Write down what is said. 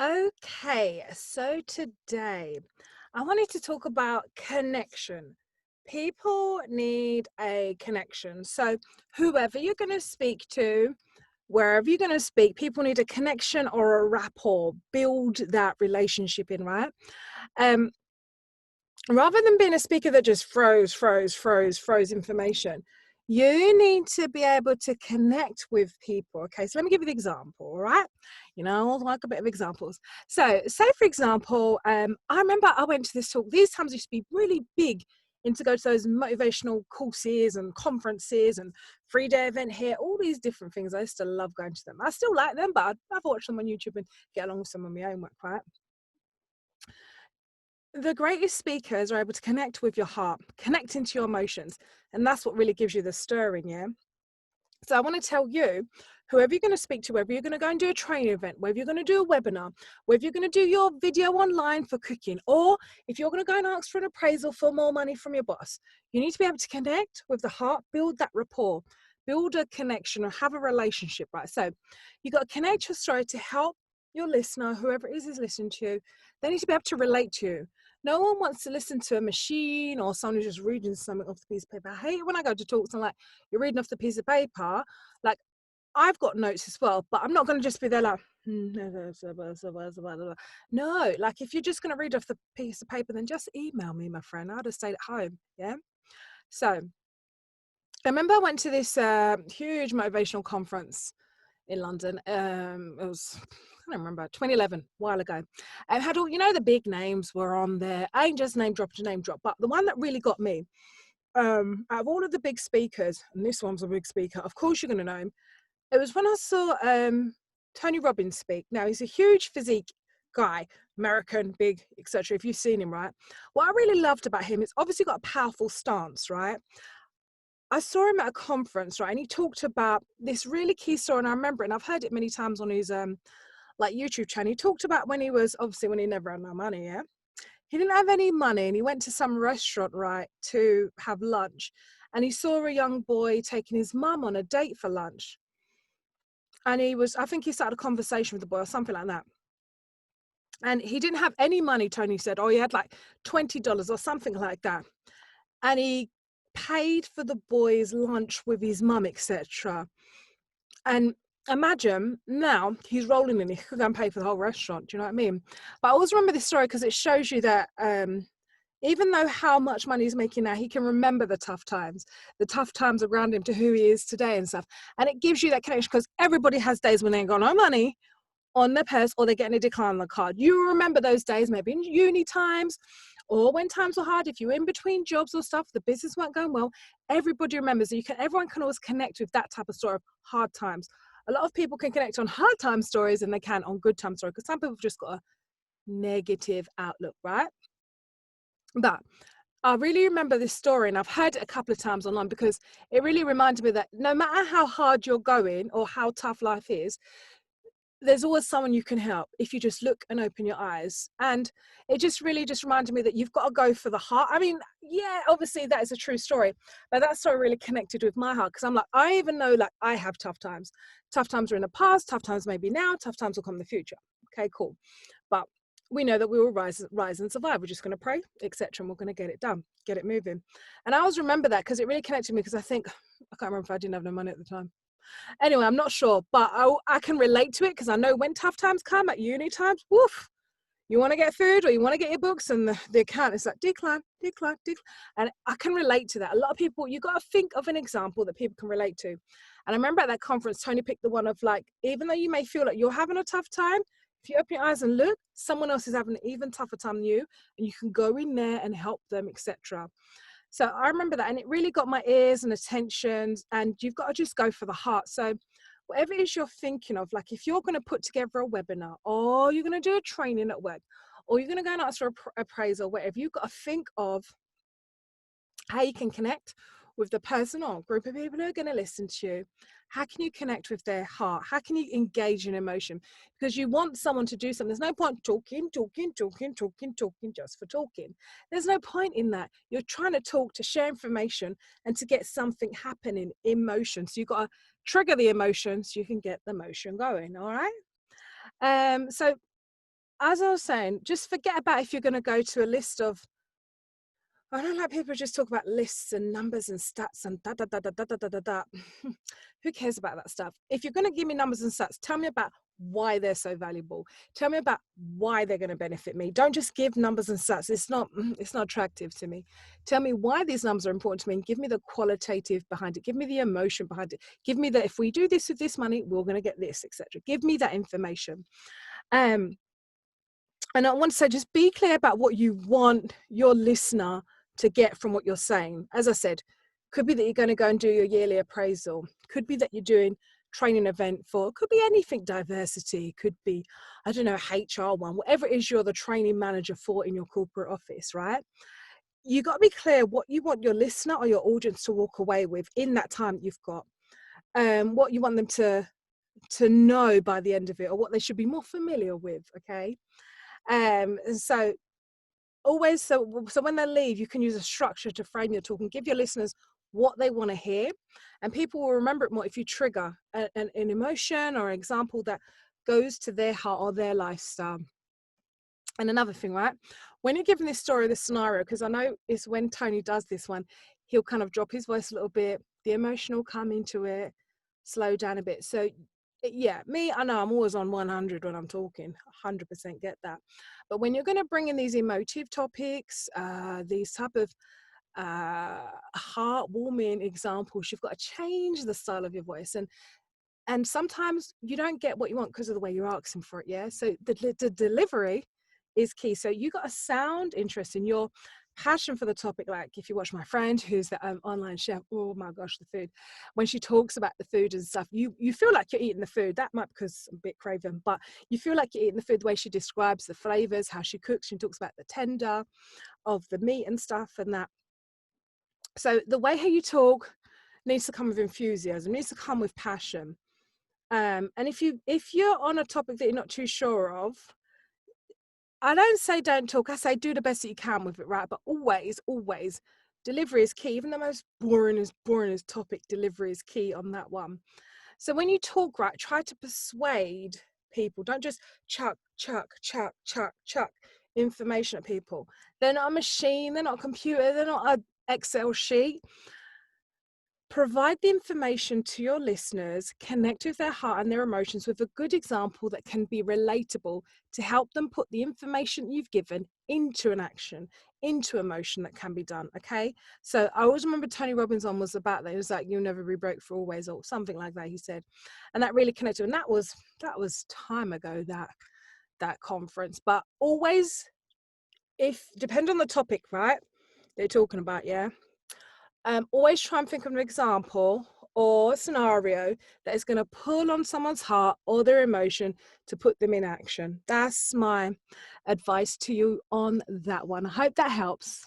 Okay, so today I wanted to talk about connection. People need a connection. So, whoever you're going to speak to, wherever you're going to speak, people need a connection or a rapport. Build that relationship in, right? Um, Rather than being a speaker that just throws information, you need to be able to connect with people. Okay, so let me give you the example, all right? You know, I like a bit of examples. So, say for example, I remember I went to this talk. These times used to be really big into go to those motivational courses and conferences and 3-day event here, all these different things. I used to love going to them. I still like them, but I'd watch them on YouTube and get along with some of my own work, right? The greatest speakers are able to connect with your heart, connect into your emotions, and that's what really gives you the stirring, yeah? So I want to tell you, whoever you're going to speak to, whether you're going to go and do a training event, whether you're going to do a webinar, whether you're going to do your video online for cooking, or if you're going to go and ask for an appraisal for more money from your boss, you need to be able to connect with the heart, build that rapport, build a connection or have a relationship, right? So you've got to connect your story to help your listener, whoever it is listening to you, they need to be able to relate to you. No one wants to listen to a machine or someone who's just reading something off the piece of paper. I hate it when I go to talks and like you're reading off the piece of paper. Like I've got notes as well, but I'm not going to just be there like, no, like if you're just going to read off the piece of paper, then just email me, my friend. I'd have stayed at home. Yeah. So I remember I went to this huge motivational conference in London. It was, I don't remember, 2011, a while ago. And had all, you know, the big names were on there. I ain't just name drop to name drop, but the one that really got me, out of all of the big speakers, and this one's a big speaker, of course you're going to know him. It was when I saw Tony Robbins speak. Now he's a huge physique guy, American, big, etc. If you've seen him, right? What I really loved about him is obviously got a powerful stance, right? I saw him at a conference, right, and he talked about this really key story, and I remember it, and I've heard it many times on his like YouTube channel. He talked about when he was obviously when he never had no money, yeah. He didn't have any money, and he went to some restaurant, right, to have lunch, and he saw a young boy taking his mum on a date for lunch, and I think he started a conversation with the boy or something like that, and he didn't have any money. Tony said, oh, he had like $20 or something like that, and he paid for the boy's lunch with his mum, etc. And imagine now he's rolling in, he could go and pay for the whole restaurant. Do you know what I mean? But I always remember this story because it shows you that even though how much money he's making now, he can remember the tough times around him to who he is today and stuff. And it gives you that connection because everybody has days when they ain't got no money on their purse or they're getting a decline on the card. You remember those days, maybe in uni times or when times were hard, if you're in between jobs or stuff, the business weren't going well. Everybody remembers. Everyone can always connect with that type of story of hard times. A lot of people can connect on hard time stories than they can on good time stories because some people have just got a negative outlook, right? But I really remember this story, and I've heard it a couple of times online because it really reminded me that no matter how hard you're going or how tough life is, there's always someone you can help if you just look and open your eyes. And it just really just reminded me that you've got to go for the heart. I mean, yeah, obviously that is a true story, but that story really connected with my heart because I'm like, I even know like I have tough times. Tough times are in the past, tough times maybe now, tough times will come in the future. Okay, cool. But we know that we will rise and survive. We're just going to pray, etc. And we're going to get it done, get it moving. And I always remember that because it really connected me because I think, I can't remember if I didn't have no money at the time. Anyway, I'm not sure, but I can relate to it because I know when tough times come at uni times, woof, you want to get food or you want to get your books and the account is like decline. And I can relate to that. A lot of people, you got to think of an example that people can relate to. And I remember at that conference, Tony picked the one of like, even though you may feel like you're having a tough time, if you open your eyes and look, someone else is having an even tougher time than you, and you can go in there and help them, etc. So I remember that, and it really got my ears and attention, and you've got to just go for the heart. So whatever it is you're thinking of, like if you're going to put together a webinar or you're going to do a training at work or you're going to go and ask for appraisal, whatever, you've got to think of how you can connect with the person or group of people who are going to listen to you. How can you connect with their heart? How can you engage in emotion? Because you want someone to do something. There's no point talking just for talking. There's no point in that. You're trying to talk to share information and to get something happening in motion. So you've got to trigger the emotion so you can get the motion going. All right. So as I was saying, just forget about if you're going to go to a list of, I don't like people who just talk about lists and numbers and stats and da da da da da da da da da. Who cares about that stuff? If you're going to give me numbers and stats, tell me about why they're so valuable. Tell me about why they're going to benefit me. Don't just give numbers and stats. It's not attractive to me. Tell me why these numbers are important to me and give me the qualitative behind it. Give me the emotion behind it. Give me that if we do this with this money, we're going to get this, etc. Give me that information. And I want to say, just be clear about what you want your listener to get from what you're saying. As I said, could be that you're going to go and do your yearly appraisal. Could be that you're doing training event for, could be anything, diversity, could be, I don't know, HR one, whatever it is you're the training manager for in your corporate office, right? You got to be clear what you want your listener or your audience to walk away with in that time that you've got. What you want them to know by the end of it, or what they should be more familiar with, okay? So always, so when they leave, you can use a structure to frame your talk and give your listeners what they want to hear, and people will remember it more if you trigger an emotion or an example that goes to their heart or their lifestyle. And another thing, right, when you're giving this story, this scenario, because I know it's when Tony does this one, he'll kind of drop his voice a little bit, the emotion will come into it, slow down a bit. So yeah, me, I know I'm always on 100 when I'm talking, 100% get that. But when you're going to bring in these emotive topics, these type of heartwarming examples, you've got to change the style of your voice. And sometimes you don't get what you want because of the way you're asking for it, yeah? So the delivery is key. So you got to sound interesting. Your passion for the topic, like if you watch my friend who's the online chef, oh my gosh, the food, when she talks about the food and stuff, you feel like you're eating the food. That might because I'm a bit craving, but you feel like you're eating the food, the way she describes the flavors, how she cooks. She talks about the tender of the meat and stuff and that. So the way how you talk needs to come with enthusiasm, needs to come with passion. And if you're on a topic that you're not too sure of, I don't say don't talk. I say do the best that you can with it, right? But always, delivery is key. Even the most boring topic, delivery is key on that one. So when you talk, right, try to persuade people. Don't just chuck information at people. They're not a machine. They're not a computer. They're not an Excel sheet. Provide the information to your listeners, connect with their heart and their emotions with a good example that can be relatable to help them put the information you've given into an action, into emotion that can be done, okay? So I always remember Tony Robbins one was about that. It was like, you'll never be broke for always, or something like that, he said. And that really connected. And that was time ago, that conference. But always, depend on the topic, right, they're talking about, yeah? Always try and think of an example or scenario that is going to pull on someone's heart or their emotion to put them in action. That's my advice to you on that one. I hope that helps.